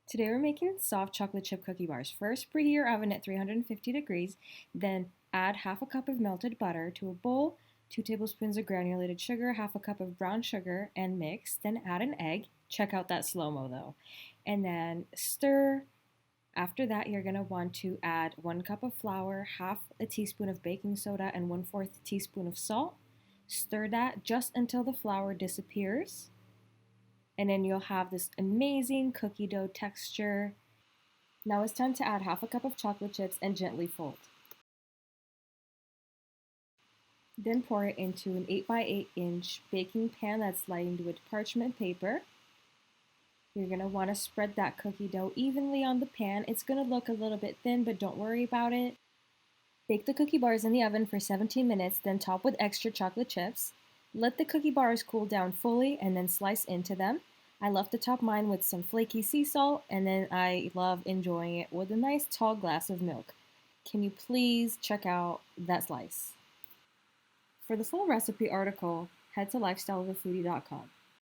Today we're making soft chocolate chip cookie bars. First, preheat your oven at 350 degrees, then add half a cup of melted butter to a bowl, 2 tablespoons of granulated sugar, half a cup of brown sugar, and mix. Then add an egg. Check out that slow-mo though. And then stir. After that, you're going to want to add 1 cup of flour, half a teaspoon of baking soda, and 1/4 teaspoon of salt. Stir that just until the flour disappears, and then you'll have this amazing cookie dough texture. Now it's time to add half a cup of chocolate chips and gently fold. Then pour it into an 8 by 8 inch baking pan that's lined with parchment paper. You're going to want to spread that cookie dough evenly on the pan. It's going to look a little bit thin, but don't worry about it. Bake the cookie bars in the oven for 17 minutes, then top with extra chocolate chips. Let the cookie bars cool down fully and then slice into them. I love to top mine with some flaky sea salt, and then I love enjoying it with a nice tall glass of milk. Can you please check out that slice? For the full recipe article, head to lifestyleofafoodie.com.